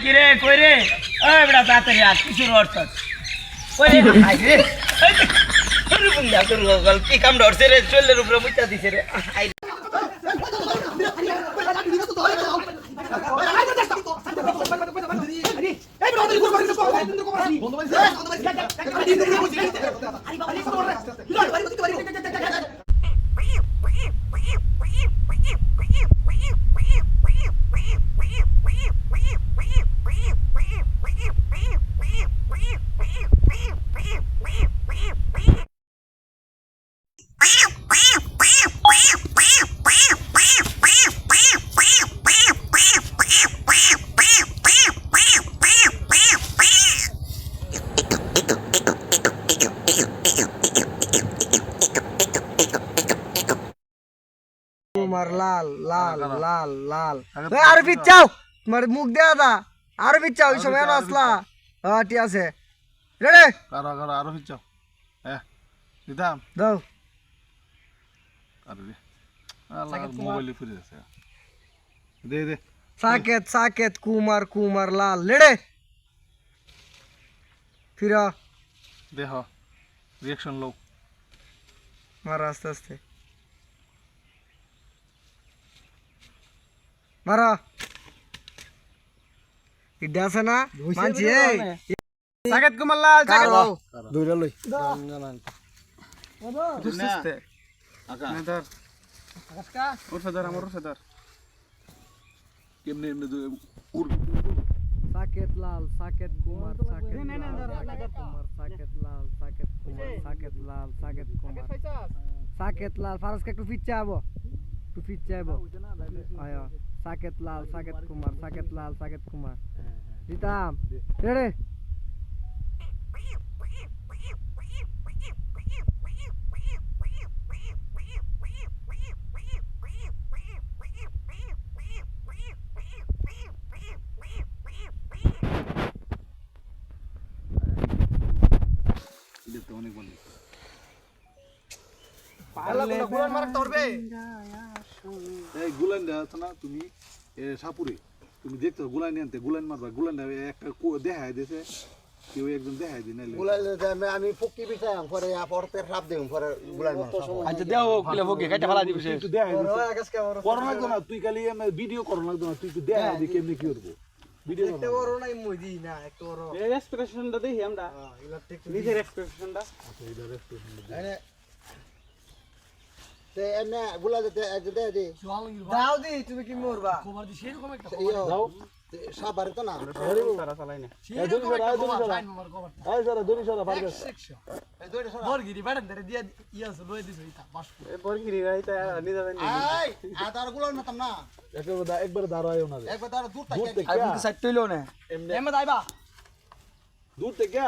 কিরে কই রে ওই বড়া তাড়াতাড়ি আ কিছু রড়ছ কই রে হাই রে আরে বন্ধা তোর গল কি কাম ধরছে রে চলের উপরে মুচা দিছে রে হাই তোমার লাল লাল লাল লাল আর পিছাও তোমার মুখ দেয়া দা আর পিছাও ওই সময় আসলা হ্যাঁ ঠিক আছে রেডি কারা কারা আরো পিছাও দিতাম দাও আরে আল্লাহ মোবাইলে ফিরে যাচ্ছে দে দে সাকেত সাকেত কুমার কুমার লাল লেড়ে ফিরা দেহ রিঅ্যাকশন লো মারা আস্তে আস্তে মারা ইডা আছে না মানছি এই সাকেত কুমার লাল সাকেত দুইটা লই দুসতে আকা ধর আকাশকা ওর ধর আমার ওর ধর কেমনে এমনে উর সাকেত লাল সাকেত কুমার সাকেত কুমার সাকেত লাল সাকেত কুমার সাকেত লাল সাকেত কুমার সাকেত লাল ফারসকে একটু পিছে আবো একটু পিছে আবো আয়া সাকেত লাল সাকেত কুমার দিতাম রেডি দেখতে অনেক ভালো পারলে গুলান মারা ধরবে এই গুলান দাও না তুমি সাপুরে তুমি দেখছো গুলান আনতে গুলান মারবা গুলান একটা দেখায় দিয়েছে কেউ একজন দেখায় দিন আমি পক্কি বিছাই পরে পরতে রাব দেব পরে গুলাই মাছ আচ্ছা দেও কিলো ভোগে কাটা ফেলা দিবি সে একটু দেখায় দিছে করো লাগতো না তুই খালি ভিডিও করো লাগতো না তুই একটু দেখায় দি কেমনে কি করবো ভিডিও একটা বড় নাই মই দি না একটা বড় এই এক্সপ্রেশনটা দেখি আমরা নিজের এক্সপ্রেশনটা তে এনে গুলা দে দে দে দাও দি তুমি কি মরবা দাও সাবারে তো না তারা চালাই না এই দুই সারা দুই সারা পারবে বরগিরি বাড়ান ধরে দিয়া ইয়াস লই দিছ ইতা বাস এই বরগিরি রাইতা নিজে জানি এই আদার গুলার মতম না একবার দাঁড়ায়ও না একবার তার দূর দূর থেকে থেকে আইবুকে সাইড তৈলো না এমে দাইবা দূর থেকে